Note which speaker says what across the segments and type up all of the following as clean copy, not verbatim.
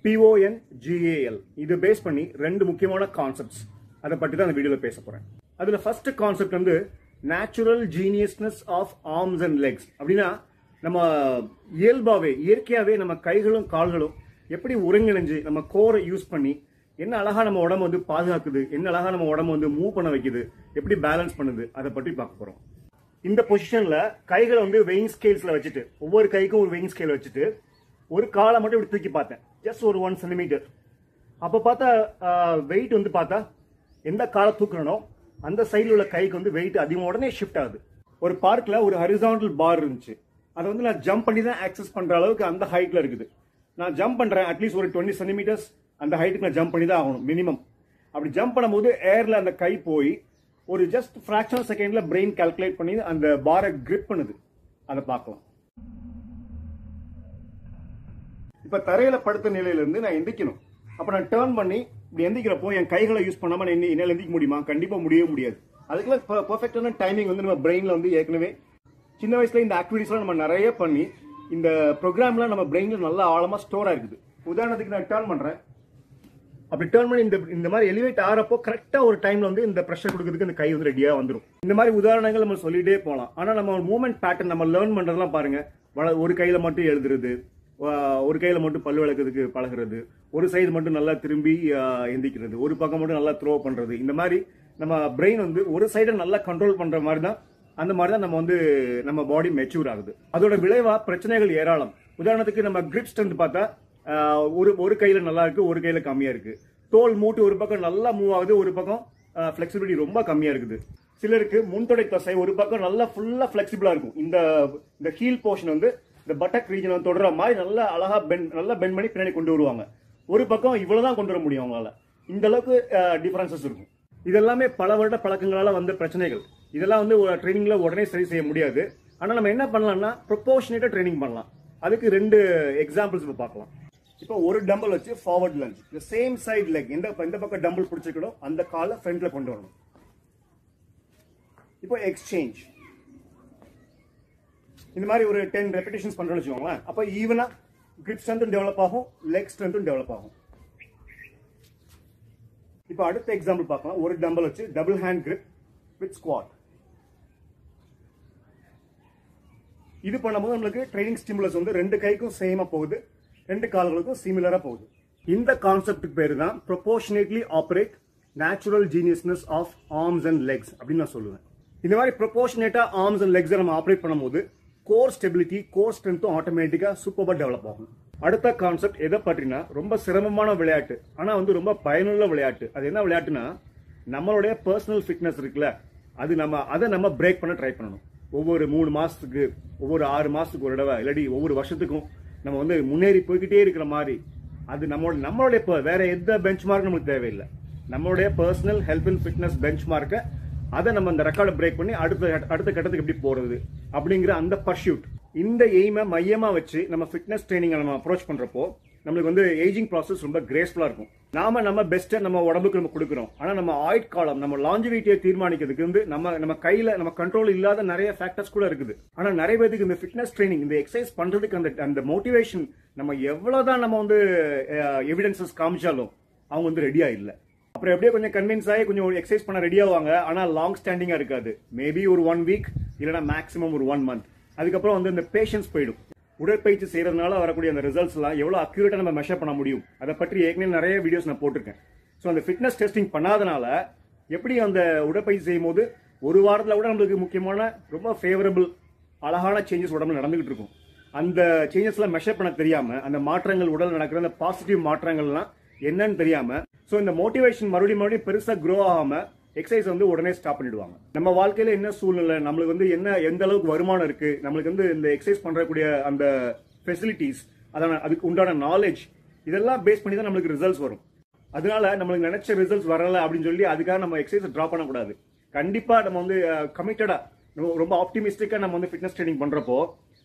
Speaker 1: PONGAL. இது base பண்ணி ரெண்டு முக்கியமான கான்செப்ட்ஸ் அதை பற்றி தான் அந்த வீடியோவில் பேச போறேன். அதுல ஃபர்ஸ்ட் கான்செப்ட் வந்து natural geniusness of arms and legs. அப்படின்னா நம்ம இயற்கையாவே நம்ம கைகளும் கால்களும் எப்படி ஒருங்கிணைஞ்சு நம்ம கோரை யூஸ் பண்ணி என்ன அழகா நம்ம உடம்பு வந்து பாதுகாக்குது, என்ன அழகா நம்ம உடம்பு வந்து மூவ் பண்ண வைக்குது, எப்படி பேலன்ஸ் பண்ணுது, அதை பற்றி பார்க்க போறோம். இந்த பொசிஷன்ல கைகளை வந்து வெயிங் ஸ்கேல்ஸ்ல வச்சுட்டு, ஒவ்வொரு கைக்கும் ஒரு வெயிங் ஸ்கேல் வச்சுட்டு ஒரு காலை மட்டும் இப்படி தூக்கி பார்த்தேன், ஜஸ்ட் ஒரு 1 சென்டிமீட்டர். அப்ப பார்த்தா வெயிட் வந்து பார்த்தா எந்த காலை தூக்கணும் அந்த சைடில் உள்ள கைக்கு வந்து வெயிட் அதிகமாக உடனே ஷிஃப்ட் ஆகுது. ஒரு பார்க்ல ஒரு ஹரிசாண்டல் பார் இருந்துச்சு, அதை வந்து நான் ஜம்ப் பண்ணி தான் ஆக்சஸ் பண்ற அளவுக்கு அந்த ஹைட்ல இருக்குது. நான் ஜம்ப் பண்றேன், அட்லீஸ்ட் ஒரு 20 சென்டிமீட்டர்ஸ் அந்த ஹைட்டுக்கு நான் ஜம்ப் பண்ணி தான் ஆகணும் மினிமம். அப்படி ஜம்ப் பண்ணும்போது ஏர்ல அந்த கை போய் ஒரு ஜஸ்ட் ஃபிராக்ஷன் செகண்ட்ல பிரெயின் கால்குலேட் பண்ணி அந்த பாரை கிரிப் பண்ணுது. அதை பார்க்கலாம். இப்ப தரையில படுத்த நிலையில இருந்து நான் எந்திக்கணும். அப்ப நான் டேர்ன் பண்ணி இப்படி எந்திக்கிறப்போ என் கைகளை யூஸ் பண்ணாம என்னால எந்திக்க முடியுமா? கண்டிப்பா முடியவே முடியாது. அதுக்கெல்லாம் பெர்ஃபெக்டான டைமிங் வந்து நம்ம பிரெயின்ல வந்து ஏற்கனவே சின்ன வயசுல இந்த ஆக்டிவிட்டிஸ்லாம் நம்ம நிறைய பண்ணி இந்த ப்ரோக்ராம்லாம் நம்ம பிரெயின்ல நல்லா ஆழமா ஸ்டோர் ஆயிருக்குது. உதாரணத்துக்கு நான் டேர்ன் பண்றேன், அப்படி டேர்ன் பண்ணி இந்த மாதிரி எலிவேட் ஆகிறப்போ கரெக்டா ஒரு டைம்ல வந்து இந்த ப்ரெஷர் கொடுக்கறதுக்கு இந்த கை வந்து ரெடியா வந்துடும். இந்த மாதிரி உதாரணங்கள் நம்ம சொல்லிட்டே போகலாம். ஆனா நம்ம மூவ்மெண்ட் பேட்டர்ன் நம்ம லேர்ன் பண்றதெல்லாம் பாருங்க, ஒரு கையில மட்டும் எழுதுறது, ஒரு கையில மட்டும் பல்லு விளக்குறதுக்கு பழகிறது, ஒரு சைடு மட்டும் நல்லா திரும்பி எந்திக்கிறது, ஒரு பக்கம் மட்டும் நல்லா த்ரோ பண்றது. இந்த மாதிரி நம்ம பிரெயின் வந்து ஒரு சைடை நல்லா கண்ட்ரோல் பண்ற மாதிரி தான், அந்த மாதிரி தான் நம்ம வந்து நம்ம பாடி மெச்சூர் ஆகுது. அதோட விளைவா பிரச்சனைகள் ஏராளம். உதாரணத்துக்கு நம்ம கிரிப் ஸ்ட்ரென்த் பார்த்தா ஒரு கையில நல்லா இருக்கு, ஒரு கையில கம்மியா இருக்கு. தோல் மூட்டு ஒரு பக்கம் நல்லா மூவ் ஆகுது, ஒரு பக்கம் பிளெக்சிபிலிட்டி ரொம்ப கம்மியா இருக்குது. சிலருக்கு முன்தொடை தசை ஒரு பக்கம் நல்லா ஃபுல்லா பிளெக்சிபிளா இருக்கும். இந்த ஹீல் போர்ஷன் வந்து இந்த பட்டக் ரீஜன் தொடர மாதிரி நல்லா அழகா நல்லா பெண்ட் பண்ணி பின்னாடி கொண்டு வருவாங்க. ஒரு பக்கம் இவ்வளவுதான் கொண்டு வர முடியும் அவங்களால. இந்த அளவுக்கு டிஃபரன்சஸ் இருக்கும். இதெல்லாமே பல வருட பழக்கங்களால வந்த பிரச்சனைகள். இதெல்லாம் வந்து ட்ரைனிங்ல உடனே சரி செய்ய முடியாது. ஆனா நம்ம என்ன பண்ணலாம்னா ப்ரொபோர்ஷனேட்டா ட்ரைனிங் பண்ணலாம். அதுக்கு 2 எக்ஸாம்பிள்ஸ் பார்க்கலாம். இப்போ ஒரு டம்பிள் வச்சு ஃபார்வர்ட் லஞ்ச், இந்த சேம் சைடு லெக் எந்த பக்கம் டம்பிள் பிடிச்சிக்கணும் அந்த காலை ஃப்ரண்ட்ல கொண்டு வரணும். இப்போ எக்ஸ்சேஞ்ச் இந்த மாதிரி ஒரு 10 ரெபிடேஷன்ஸ் பண்றோம்னு வச்சுக்கோங்களேன். அப்போ ஈவனா கிரிப் ஸ்ட்ரென்த்தும் டெவலப் ஆகும், லெக் ஸ்ட்ரென்த்தும் டெவலப் ஆகும். இப்போ அடுத்த எக்ஸாம்பிள் பார்க்கலாம். ஒரு டம்பிள் வச்சு double hand grip with squad. இது பண்ணும்போது நம்மளுக்கு ட்ரைனிங் ஸ்டிமுலஸ் வந்து 2 கைக்கும் சேமா போகுது, 2 கால்களுக்கும் சிமிலரா போகுது. இந்த கான்செப்டுக்கு பேரு தான் proportionately operate natural geniusness of arms and legs அப்படின்னு நான் சொல்லுவேன். இந்த மாதிரி ப்ரொபோர்ஷனேட்டா ஆர்ம்ஸ் அண்ட் லெக்ஸ் நம்ம ஆபரேட் பண்ணும்போது கோர் ஸ்டெபிலிட்டி, கோர் ஸ்ட்ரென்த்தும் ஆட்டோமேட்டிக்கா சூப்பரா டெவலப் ஆகும். அடுத்த கான்செப்ட் எதை பற்றினா ரொம்ப சிரமமான விளையாட்டு, ஆனா வந்து ரொம்ப பயனுள்ள விளையாட்டு. அது என்ன விளையாட்டுனா நம்மளுடைய பர்சனல் ஃபிட்னஸ் இருக்குல்ல, அதை நம்ம பிரேக் பண்ண ட்ரை பண்ணணும். ஒவ்வொரு 3 மாசத்துக்கு, ஒவ்வொரு 6 மாசத்துக்கு ஒரு தடவை, இல்லாட்டி ஒவ்வொரு வருஷத்துக்கும் நம்ம வந்து முன்னேறி போய்கிட்டே இருக்கிற மாதிரி. அது நம்மளுடைய வேற எந்த பெஞ்ச் மார்க் நம்மளுக்கு தேவையில்லை. நம்மளுடைய personal health and fitness bench மார்க்கை அதை நம்ம அந்த ரெக்கார்டை பிரேக் பண்ணி அடுத்த கட்டத்துக்கு எப்படி போறது அப்படிங்கிற அந்த பர்சூட், இந்த எய்மை மையமா வச்சு நம்ம ஃபிட்னஸ் ட்ரைனிங் நம்ம அப்ரோச் பண்றப்போ நம்மளுக்கு வந்து ஏஜிங் ப்ராசஸ் ரொம்ப கிரேஸ்ஃபுல்லா இருக்கும். நம்ம பெஸ்ட்டை நம்ம உடம்புக்கு நம்ம கொடுக்குறோம். ஆனா நம்ம ஆயுட் காலம், நம்ம லாஞ்சிவிட்டியை தீர்மானிக்கிறதுக்கு வந்து நம்ம கையில நம்ம கண்ட்ரோல் இல்லாத நிறைய ஃபேக்டர்ஸ் கூட இருக்குது. ஆனா நிறைய பேருக்கு இந்த ஃபிட்னஸ் ட்ரைனிங், இந்த எக்ஸசைஸ் பண்றதுக்கு அந்த மோட்டிவேஷன் நம்ம எவ்வளவுதான் நம்ம வந்து எவிடன்சஸ் காமிச்சாலும் அவங்க வந்து ரெடியா இல்லை. அப்புறம் எப்படியே கொஞ்சம் கன்வின்ஸ் ஆகி கொஞ்சம் எக்ஸசைஸ் பண்ண ரெடி ஆவாங்க. ஆனா லாங் ஸ்டாண்டிங்கா இருக்காது. மேபி ஒரு 1 வீக் இல்லைன்னா மேக்ஸிமம் ஒரு 1 மந்த். அதுக்கப்புறம் வந்து இந்த பேஷன்ஸ் போயிடும். உடற்பயிற்சி செய்யறதுனால வரக்கூடிய அந்த ரிசல்ட்ஸ் எல்லாம் எவ்வளவு அக்யூரேட்டா நம்ம மெஷர் பண்ண முடியும் அதை பற்றி ஏற்கனவே நிறைய வீடியோஸ் நான் போட்டிருக்கேன். ஸோ அந்த ஃபிட்னஸ் டெஸ்டிங் பண்ணாதனால எப்படி அந்த உடற்பயிற்சி செய்யும் போது ஒரு வாரத்தில் கூட நம்மளுக்கு முக்கியமான ரொம்ப ஃபேவரபிள் அழகான சேஞ்சஸ் உடம்புல நடந்துகிட்டு இருக்கும். அந்த சேஞ்சஸ்லாம் மெஷர் பண்ண தெரியாம, அந்த மாற்றங்கள் உடல் நடக்கிற அந்த பாசிட்டிவ் மாற்றங்கள்லாம் என்னன்னு தெரியாம, ஸோ இந்த மோட்டிவேஷன் மறுபடியும் பெருசா க்ரோ ஆகாம எக்ஸசைஸ் வந்து உடனே ஸ்டாப் பண்ணிடுவாங்க. நம்ம வாழ்க்கையில என்ன சூழ்நிலை, நம்மளுக்கு வந்து எந்த அளவுக்கு வருமானம் இருக்கு, நம்மளுக்கு வந்து இந்த எக்ஸசைஸ் பண்றக்கூடிய அந்த ஃபெசிலிட்டிஸ், அதுக்கு உண்டான நாலேஜ், இதெல்லாம் பேஸ் பண்ணி தான் நம்மளுக்கு ரிசல்ட்ஸ் வரும். அதனால நம்மளுக்கு நினைச்ச ரிசல்ட்ஸ் வரல அப்படின்னு சொல்லி அதுக்காக நம்ம எக்ஸசைஸ் டிராப் பண்ணக்கூடாது. கண்டிப்பா நம்ம வந்து கமிட்டடா, ரொம்ப ஆப்டிமிஸ்டிக்கா நம்ம வந்து ஃபிட்னஸ் ட்ரைனிங் பண்றப்போ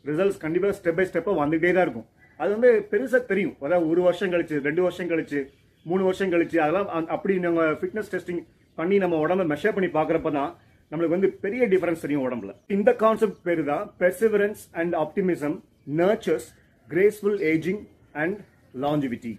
Speaker 1: ரிசல்ட்ஸ் கண்டிப்பா ஸ்டெப் பை ஸ்டெப்பா வந்துட்டே தான் இருக்கும். அது வந்து பெருசா தெரியும். அதாவது 1 வருஷம் கழிச்சு, 2 வருஷம் கழிச்சு, 3 வருஷம் கழிச்சு, அதெல்லாம் அப்படி நம்ம ஃபிட்னஸ் டெஸ்டிங் பண்ணி நம்ம உடம்ப மெஷர் பண்ணி பாக்குறப்ப தான் நம்மளுக்கு வந்து பெரிய டிஃபரன்ஸ் தெரியும் உடம்புல. இந்த கான்செப்ட் பேரு தான் perseverance and optimism nurtures graceful ageing and longevity.